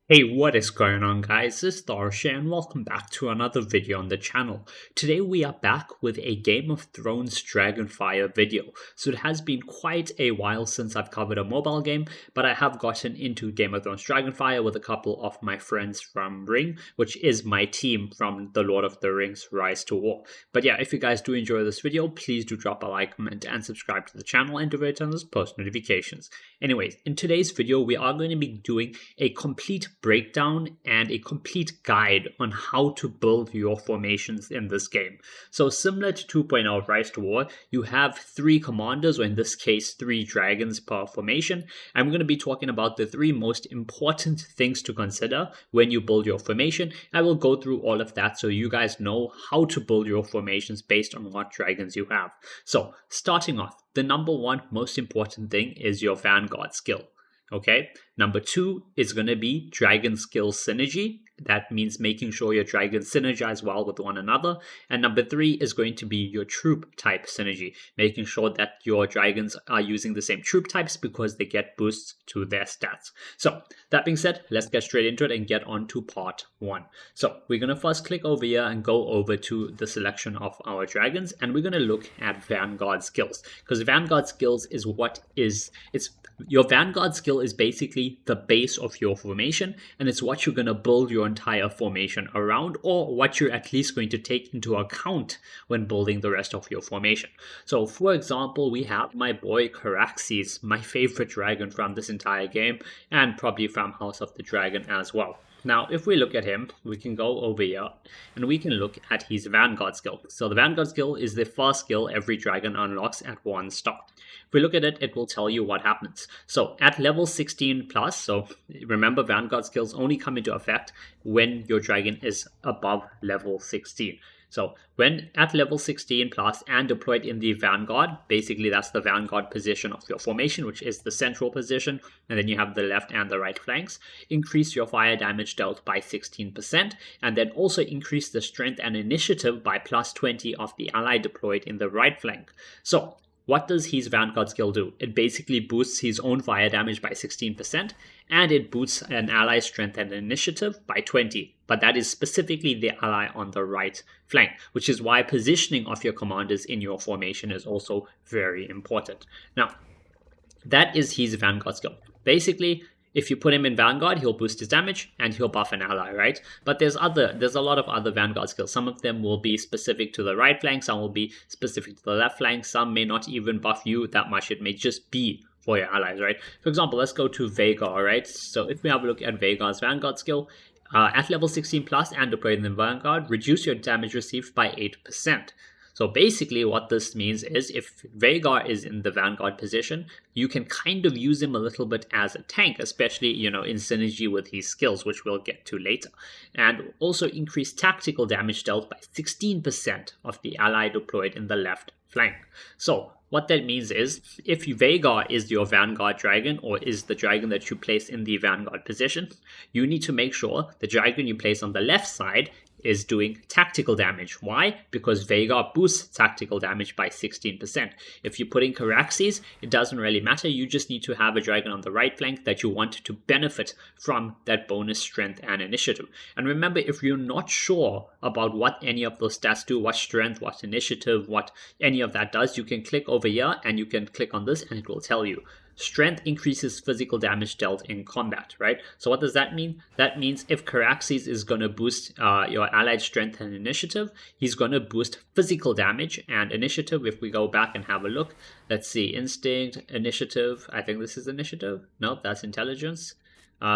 Hey, what is going on, guys? It's Tharshey and welcome back to another video on the channel. Today we are back with a Game of Thrones Dragonfire video. So it has been quite a while since I've covered a mobile game, but I have gotten into Game of Thrones Dragonfire with a couple of my friends from Ring, which is my team from The Lord of the Rings Rise to War. But yeah, if you guys do enjoy this video, please do drop a like, comment, and subscribe to the channel and to turn on those post notifications. Anyways, in today's video, we are going to be doing a complete breakdown and a complete guide on how to build your formations in this game. So similar to 2.0 Rise to War, you have 3 commanders, or in this case 3 dragons per formation. I'm going to be talking about the 3 most important things to consider when you build your formation. I will go through all of that so you guys know how to build your formations based on what dragons you have. So starting off, the number 1 most important thing is your Vanguard skill. Okay, number 2 is going to be dragon skill synergy. That means making sure your dragons synergize well with one another. And number 3 is going to be your troop type synergy, making sure that your dragons are using the same troop types because they get boosts to their stats. So that being said, let's get straight into it and get on to part 1. So we're going to first click over here and go over to the selection of our dragons, and we're going to look at Vanguard skills, because Vanguard skills is your Vanguard skill is basically the base of your formation, and it's what you're going to build your entire formation around, or what you're at least going to take into account when building the rest of your formation. So for example, we have my boy Caraxes, my favorite dragon from this entire game, and probably from House of the Dragon as well. Now, if we look at him, we can go over here and we can look at his Vanguard skill. So the Vanguard skill is the first skill every dragon unlocks at 1 star. If we look at it, it will tell you what happens. So at level 16 plus, so remember Vanguard skills only come into effect when your dragon is above level 16. So when at level 16 plus and deployed in the Vanguard, basically that's the Vanguard position of your formation, which is the central position, and then you have the left and the right flanks, increase your fire damage dealt by 16%, and then also increase the strength and initiative by plus 20 of the ally deployed in the right flank. So what does his Vanguard skill do? It basically boosts his own fire damage by 16%, and it boosts an ally's strength and initiative by 20. But that is specifically the ally on the right flank, which is why positioning of your commanders in your formation is also very important. Now, that is his Vanguard skill. Basically, if you put him in Vanguard, he'll boost his damage and he'll buff an ally, right? But there's a lot of other Vanguard skills. Some of them will be specific to the right flank, some will be specific to the left flank, some may not even buff you that much. It may just be for your allies, right? For example, let's go to Vhagar, right? So if we have a look at Vhagar's Vanguard skill, at level 16 plus and deployed in the Vanguard, reduce your damage received by 8%. So basically what this means is if Vhagar is in the Vanguard position, you can kind of use him a little bit as a tank, especially, in synergy with his skills, which we'll get to later. And also increase tactical damage dealt by 16% of the ally deployed in the left flank. So what that means is if Vhagar is your Vanguard dragon, or is the dragon that you place in the Vanguard position, you need to make sure the dragon you place on the left side is doing tactical damage. Why? Because Vhagar boosts tactical damage by 16%. If you put in Caraxes, it doesn't really matter. You just need to have a dragon on the right flank that you want to benefit from that bonus strength and initiative. And remember, if you're not sure about what any of those stats do, what strength, what initiative, what any of that does, you can click over here and you can click on this and it will tell you. Strength increases physical damage dealt in combat, right? So what does that mean? That means if Caraxes is going to boost your allied strength and initiative, he's going to boost physical damage and initiative. If we go back and have a look, let's see, instinct, initiative. I think this is initiative. No, that's intelligence.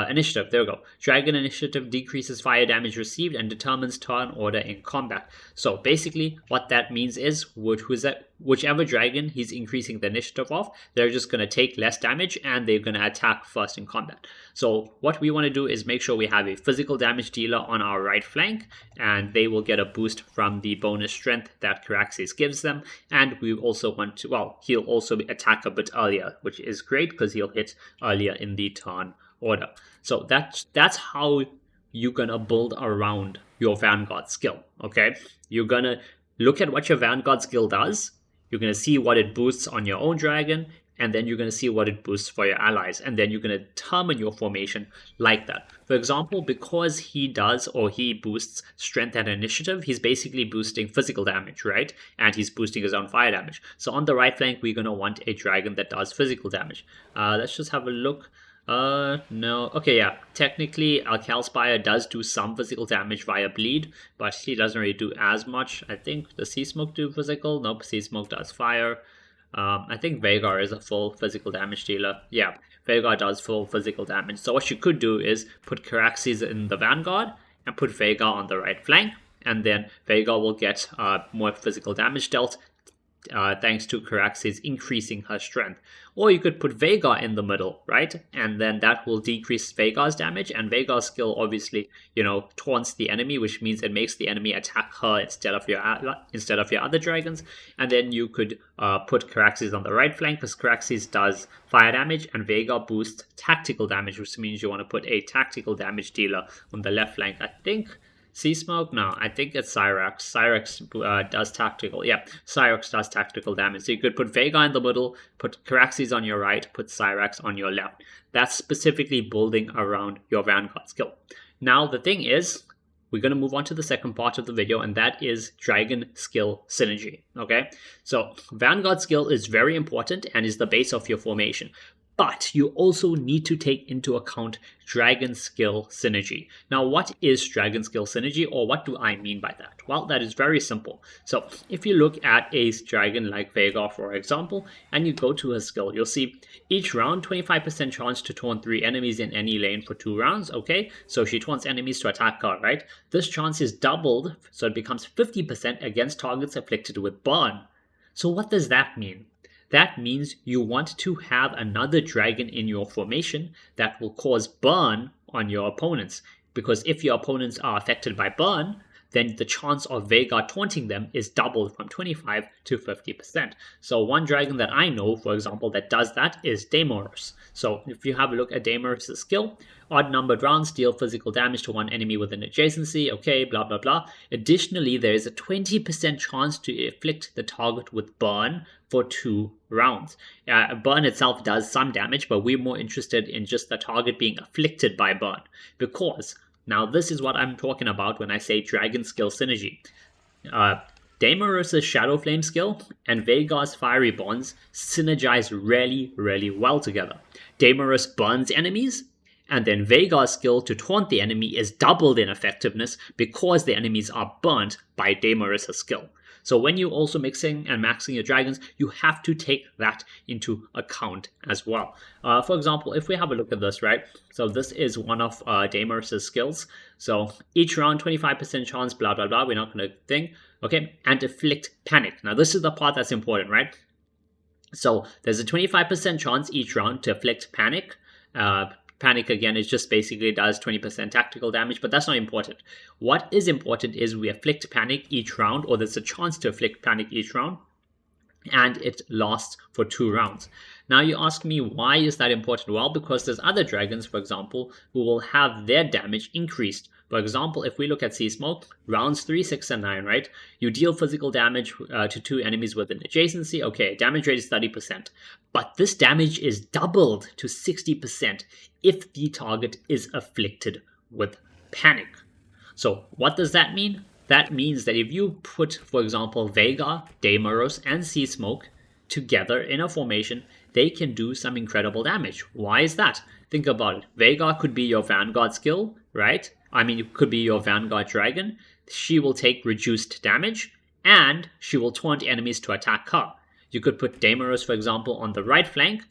Initiative, there we go. Dragon initiative decreases fire damage received and determines turn order in combat. So basically what that means is whichever dragon he's increasing the initiative of, they're just going to take less damage and they're going to attack first in combat. So what we want to do is make sure we have a physical damage dealer on our right flank, and they will get a boost from the bonus strength that Caraxes gives them. And we also want to, he'll also attack a bit earlier, which is great because he'll hit earlier in the turn order. So that's how you're gonna build around your Vanguard skill. Okay, you're gonna look at what your Vanguard skill does, you're gonna see what it boosts on your own dragon, and then you're going to see what it boosts for your allies, and then you're going to determine your formation like that. For example, because he boosts strength and initiative, he's basically boosting physical damage, right? And he's boosting his own fire damage. So on the right flank, we're going to want a dragon that does physical damage. Let's just have a look. No. Okay, yeah. Technically, Calspire does do some physical damage via bleed, but he doesn't really do as much. I think the Sea Smoke do physical. Nope, Sea Smoke does fire. I think Vanguard is a full physical damage dealer. Yeah, Vanguard does full physical damage. So what you could do is put Caraxes in the Vanguard and put Vega on the right flank, and then Vega will get more physical damage dealt, thanks to Caraxes increasing her strength. Or you could put Vega in the middle, right? And then that will decrease Vega's damage, and Vega's skill obviously, taunts the enemy, which means it makes the enemy attack her instead of your other dragons. And then you could put Caraxes on the right flank, because Caraxes does fire damage and Vega boosts tactical damage, which means you want to put a tactical damage dealer on the left flank. I think Sea Smoke? No, I think it's Cyrax. Cyrax does tactical. Yeah, Cyrax does tactical damage. So you could put Vega in the middle, put Caraxes on your right, put Cyrax on your left. That's specifically building around your Vanguard skill. Now, the thing is, we're going to move on to the second part of the video, and that is Dragon skill synergy. Okay, so Vanguard skill is very important and is the base of your formation. But you also need to take into account Dragon skill synergy. Now, what is Dragon skill synergy, or what do I mean by that? Well, that is very simple. So if you look at a dragon like Vega, for example, and you go to her skill, you'll see each round 25% chance to taunt 3 enemies in any lane for 2 rounds. Okay, so she taunts enemies to attack her, right? This chance is doubled, so it becomes 50% against targets afflicted with burn. So what does that mean? That means you want to have another dragon in your formation that will cause burn on your opponents. Because if your opponents are affected by burn, then the chance of Vega taunting them is doubled from 25 to 50%. So one dragon that I know, for example, that does that is Daemoros. So if you have a look at Daemoros' skill, odd numbered rounds deal physical damage to one enemy within adjacency, okay, blah, blah, blah. Additionally, there is a 20% chance to afflict the target with burn for 2 rounds. Burn itself does some damage, but we're more interested in just the target being afflicted by burn, because now this is what I'm talking about when I say Dragon skill synergy. Daemoros' Shadow Flame skill and Vega's Fiery Bonds synergize really, really well together. Daemoros burns enemies, and then Vega's skill to taunt the enemy is doubled in effectiveness because the enemies are burnt by Daemoros' skill. So when you're also mixing and maxing your dragons, you have to take that into account as well. For example, if we have a look at this, right? So this is one of Daemoros' skills. So each round, 25% chance, blah, blah, blah. We're not going to think. Okay, and afflict panic. Now this is the part that's important, right? So there's a 25% chance each round to afflict panic. Panic, again, is just basically does 20% tactical damage, but that's not important. What is important is we afflict panic each round, or there's a chance to afflict panic each round, and it lasts for 2 rounds. Now you ask me, why is that important? Well, because there's other dragons, for example, who will have their damage increased. For example, if we look at Sea Smoke, rounds 3, 6, and 9, right? You deal physical damage to 2 enemies within adjacency. Okay, damage rate is 30%. But this damage is doubled to 60% if the target is afflicted with panic. So what does that mean? That means that if you put, for example, Vega, Daemoros, and Sea Smoke together in a formation, they can do some incredible damage. Why is that? Think about it. Vega could be your Vanguard skill, right? I mean, it could be your Vanguard dragon. She will take reduced damage, and she will taunt enemies to attack her. You could put Daemoros, for example, on the right flank.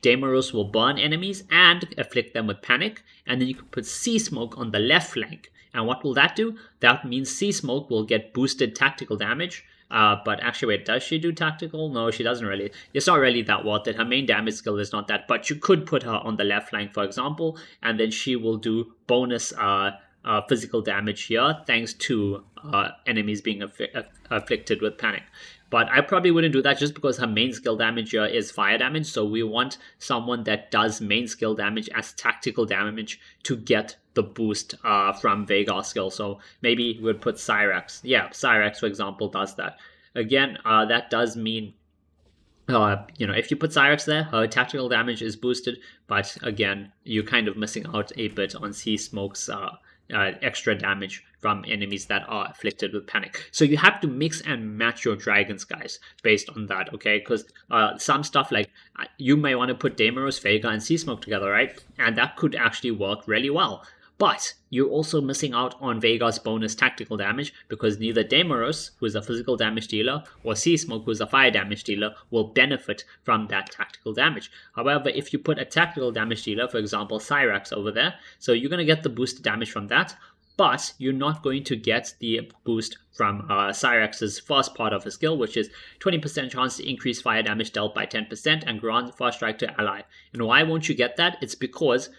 Daemoros will burn enemies and afflict them with panic. And then you could put Sea Smoke on the left flank. And what will that do? That means Sea Smoke will get boosted tactical damage. But actually, wait, does she do tactical? No, she doesn't really. It's not really that worth it. Her main damage skill is not that. But you could put her on the left flank, for example, and then she will do bonus physical damage here, thanks to enemies being afflicted with panic. But I probably wouldn't do that just because her main skill damage here is fire damage. So we want someone that does main skill damage as tactical damage to get the boost from Vega's skill. So maybe we'd put Cyrax. Yeah, Cyrax, for example, does that. Again, that does mean if you put Cyrex there, her tactical damage is boosted, but again, you're kind of missing out a bit on Sea Smoke's extra damage from enemies that are afflicted with panic. So you have to mix and match your dragons, guys, based on that, okay? Because some stuff like you may want to put Damaros, Vega, and Sea Smoke together, right? And that could actually work really well. But you're also missing out on Vega's bonus tactical damage because neither Damaros, who is a physical damage dealer, or Sea Smoke, who is a fire damage dealer, will benefit from that tactical damage. However, if you put a tactical damage dealer, for example, Cyrax over there, so you're going to get the boosted damage from that, but you're not going to get the boost from Cyrax's first part of his skill, which is 20% chance to increase fire damage dealt by 10% and grant first strike to ally. And why won't you get that? It's because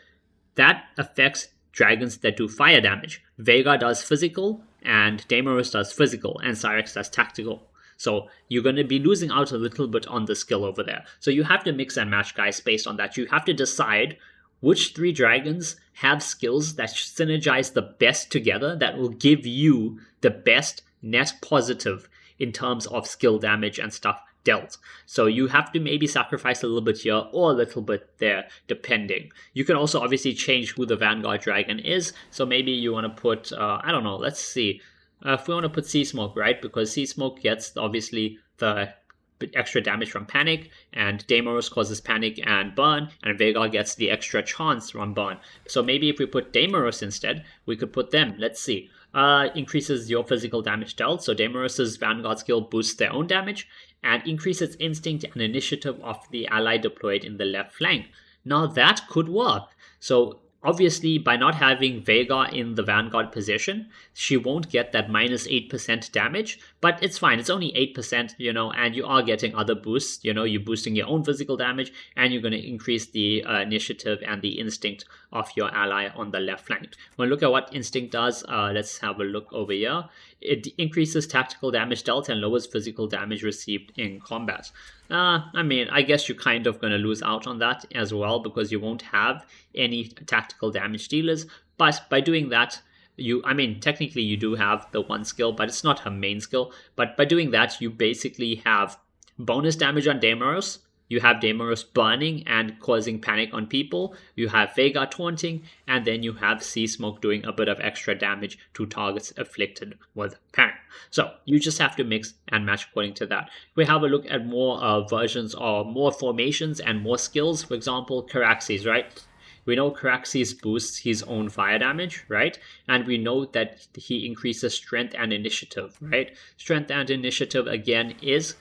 that affects dragons that do fire damage. Vega does physical, and Damaros does physical, and Cyrax does tactical. So you're going to be losing out a little bit on the skill over there. So you have to mix and match, guys, based on that. You have to decide which 3 dragons have skills that synergize the best together that will give you the best net positive in terms of skill damage and stuff dealt. So you have to maybe sacrifice a little bit here or a little bit there, depending. You can also obviously change who the Vanguard dragon is. So maybe you want to put, I don't know, let's see. If we want to put Sea Smoke, right? Because Sea Smoke gets obviously the extra damage from panic, and Damaros causes panic and burn, and Vega gets the extra chance from burn. So maybe if we put Damaros instead, we could put them. Let's see. Increases your physical damage dealt. So Damaros's Vanguard skill boosts their own damage and increases instinct and initiative of the ally deployed in the left flank. Now that could work. So obviously, by not having Vega in the Vanguard position, she won't get that minus 8% damage, but it's fine. It's only 8%, and you are getting other boosts. You're boosting your own physical damage, and you're going to increase the initiative and the instinct of your ally on the left flank. When we look at what instinct does, let's have a look over here. It increases tactical damage dealt and lowers physical damage received in combat. I guess you're kind of going to lose out on that as well because you won't have any tactical damage dealers. But by doing that, technically you do have the one skill, but it's not her main skill. But by doing that, you basically have bonus damage on Damaros. You have Damaros burning and causing panic on people. You have Vega taunting, and then you have Sea Smoke doing a bit of extra damage to targets afflicted with panic. So you just have to mix and match according to that. We have a look at more versions or more formations and more skills. For example, Caraxes, right? We know Caraxes boosts his own fire damage, right? And we know that he increases strength and initiative, right? Strength and initiative, again, is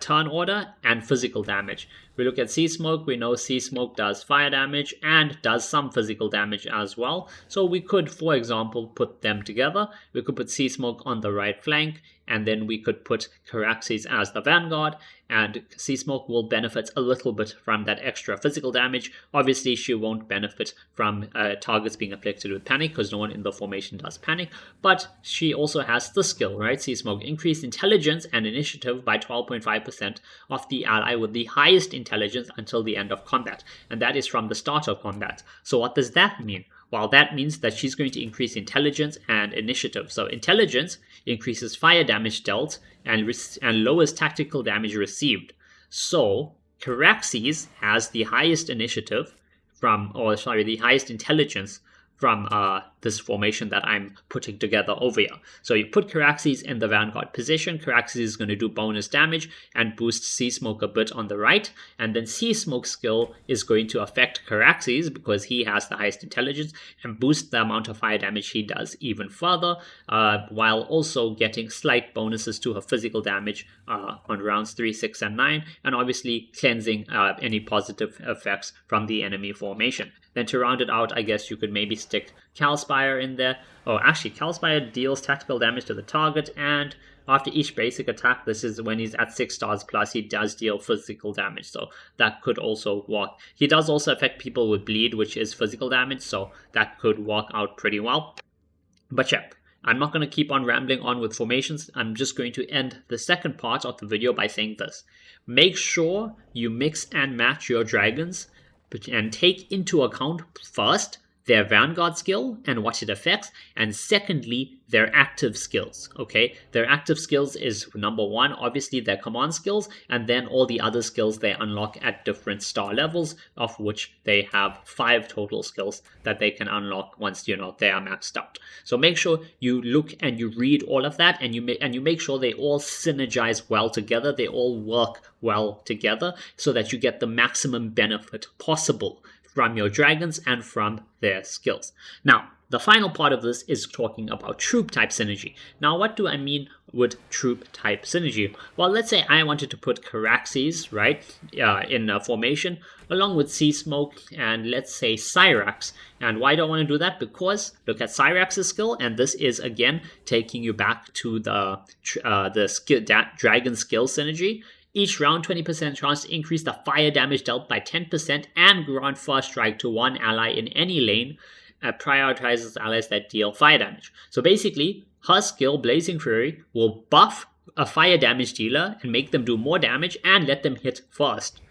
turn order and physical damage. We look at Sea Smoke, we know Sea Smoke does fire damage and does some physical damage as well. So we could, for example, put them together. We could put Sea Smoke on the right flank, and then we could put Caraxes as the Vanguard, and Sea Smoke will benefit a little bit from that extra physical damage. Obviously, she won't benefit from targets being afflicted with panic because no one in the formation does panic, but she also has the skill, right? Sea Smoke increased intelligence and initiative by 12.5% of the ally with the highest intelligence until the end of combat, and that is from the start of combat. So what does that mean? Well, that means that she's going to increase intelligence and initiative. So intelligence increases fire damage dealt and lowers tactical damage received. So Caraxes has the highest initiative the highest intelligence from this formation that I'm putting together over here. So you put Caraxes in the Vanguard position. Caraxes is going to do bonus damage and boost Sea Smoke a bit on the right. And then Sea Smoke's skill is going to affect Caraxes because he has the highest intelligence and boost the amount of fire damage he does even further, while also getting slight bonuses to her physical damage on rounds 3, 6, and 9, and obviously cleansing any positive effects from the enemy formation. Then to round it out, I guess you could maybe stick Calspire in there. Oh, actually, Calspire deals tactical damage to the target, and after each basic attack, this is when he's at 6 stars plus, he does deal physical damage, so that could also work. He does also affect people with bleed, which is physical damage, so that could work out pretty well. But yeah, I'm not going to keep on rambling on with formations. I'm just going to end the second part of the video by saying this. Make sure you mix and match your dragons and take into account first their Vanguard skill and what it affects, and secondly, their active skills, okay? Their active skills is number one, obviously their command skills, and then all the other skills they unlock at different star levels, of which they have 5 total skills that they can unlock once, they are maxed out. So make sure you look and you read all of that, and you make sure they all synergize well together, they all work well together, so that you get the maximum benefit possible from your dragons and from their skills. Now, the final part of this is talking about troop type synergy. Now, what do I mean with troop type synergy? Well, let's say I wanted to put Caraxes, right, in a formation, along with Sea Smoke and let's say Cyrax. And why do I want to do that? Because look at Cyrax's skill, and this is again taking you back to the dragon skill synergy. Each round, 20% chance to increase the fire damage dealt by 10% and grant first strike to one ally in any lane. Prioritizes allies that deal fire damage. So basically, her skill, Blazing Fury, will buff a fire damage dealer and make them do more damage and let them hit first.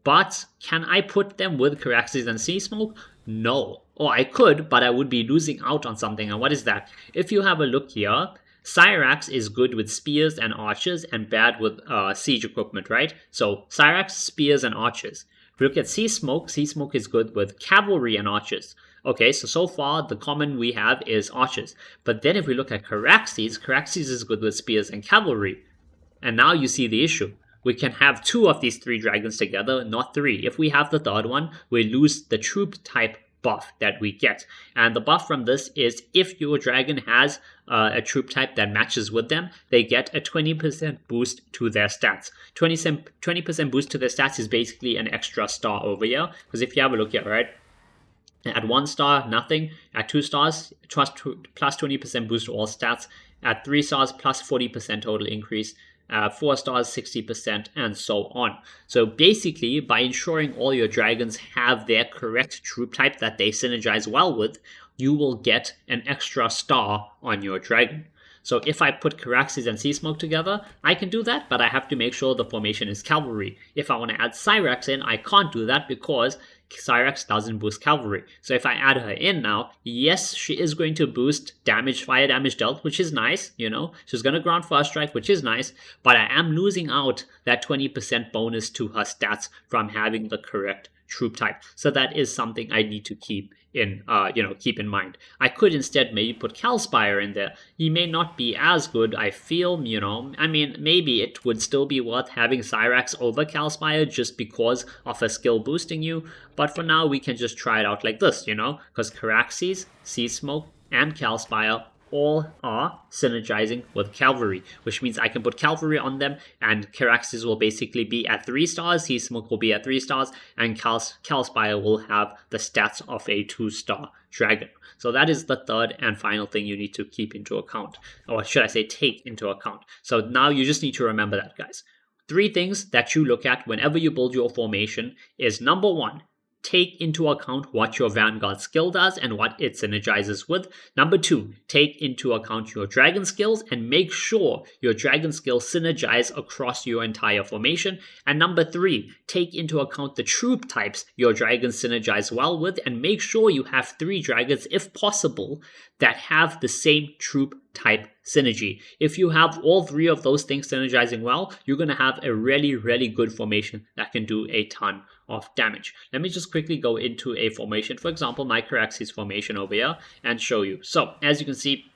But can I put them with Caraxes and Sea Smoke? No. Or I could, but I would be losing out on something. And what is that? If you have a look here, Cyrax is good with spears and archers and bad with siege equipment, right? So Cyrax, spears, and archers. If we look at Sea Smoke is good with cavalry and archers. Okay, so far the common we have is archers. But then if we look at Caraxes is good with spears and cavalry. And now you see the issue. We can have 2 of these 3 dragons together, not 3. If we have the third one, we lose the troop type buff that we get. And the buff from this is if your dragon has a troop type that matches with them, they get a 20% boost to their stats. 20% boost to their stats is basically an extra star over here. Because if you have a look here, right? At 1 star, nothing. At 2 stars, plus 20% boost to all stats. At 3 stars, plus 40% total increase. 4 stars, 60%, and so on. So basically, by ensuring all your dragons have their correct troop type that they synergize well with, you will get an extra star on your dragon. So if I put Caraxes and Sea Smoke together, I can do that, but I have to make sure the formation is cavalry. If I want to add Cyrax in, I can't do that because Cyrax doesn't boost cavalry. So if I add her in now, yes, she is going to boost fire damage dealt, which is nice, She's going to grant first strike, which is nice, but I am losing out that 20% bonus to her stats from having the correct troop type. So that is something I need to keep in mind. I could instead maybe put Calspire in there. He may not be as good, I feel, maybe it would still be worth having Cyrax over Calspire just because of a skill boosting you, but for now we can just try it out like this, because Caraxes, Sea Smoke, and Calspire all are synergizing with cavalry, which means I can put cavalry on them, and Caraxes will basically be at 3 stars, Sea Smoke will be at 3 stars, and Calspire will have the stats of a 2-star dragon. So that is the third and final thing you need to keep into account, or should I say take into account. So now you just need to remember that, guys. 3 things that you look at whenever you build your formation is number 1, take into account what your Vanguard skill does and what it synergizes with. Number 2, take into account your dragon skills and make sure your dragon skills synergize across your entire formation. And number 3, take into account the troop types your dragons synergize well with and make sure you have 3 dragons, if possible, that have the same troop type synergy. If you have all 3 of those things synergizing well, you're going to have a really, really good formation that can do a ton of damage. Let me just quickly go into a formation, for example, my Caraxes formation over here, and show you. So, as you can see,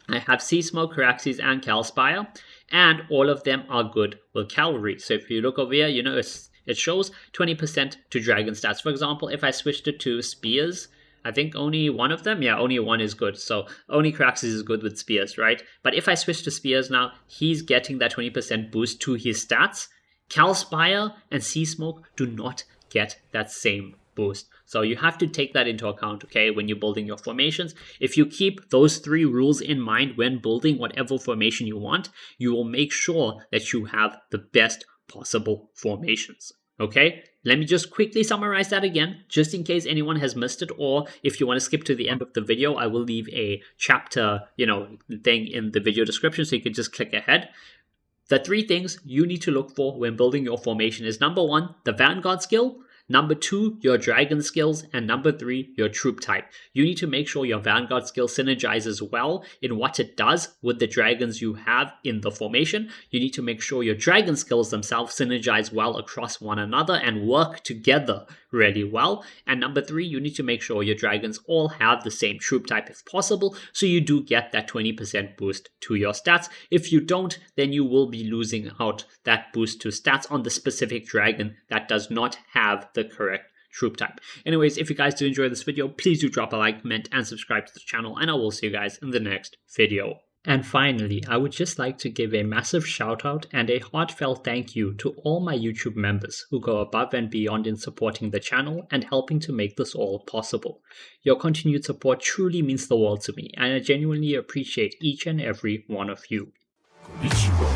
I have Sea Smoke, Caraxes, and Calspire, and all of them are good with cavalry. So if you look over here, it shows 20% to dragon stats. For example, if I switched it to spears, I think only one of them, only one is good. So only Caraxes is good with spears, right? But if I switch to spears now, he's getting that 20% boost to his stats. Calspire and Sea Smoke do not get that same boost. So you have to take that into account, okay, when you're building your formations. If you keep those 3 rules in mind when building whatever formation you want, you will make sure that you have the best possible formations. Okay, let me just quickly summarize that again, just in case anyone has missed it, or if you want to skip to the end of the video, I will leave a chapter, thing in the video description, so you can just click ahead. The 3 things you need to look for when building your formation is number 1, the Vanguard skill. Number 2, your dragon skills, and number 3, your troop type. You need to make sure your Vanguard skill synergizes well in what it does with the dragons you have in the formation. You need to make sure your dragon skills themselves synergize well across one another and work together really well. And number 3, you need to make sure your dragons all have the same troop type if possible, so you do get that 20% boost to your stats. If you don't, then you will be losing out that boost to stats on the specific dragon that does not have the correct troop type. Anyways, if you guys do enjoy this video, please do drop a like, comment, and subscribe to the channel, and I will see you guys in the next video. And finally, I would just like to give a massive shout out and a heartfelt thank you to all my YouTube members who go above and beyond in supporting the channel and helping to make this all possible. Your continued support truly means the world to me, and I genuinely appreciate each and every one of you. Konnichiwa.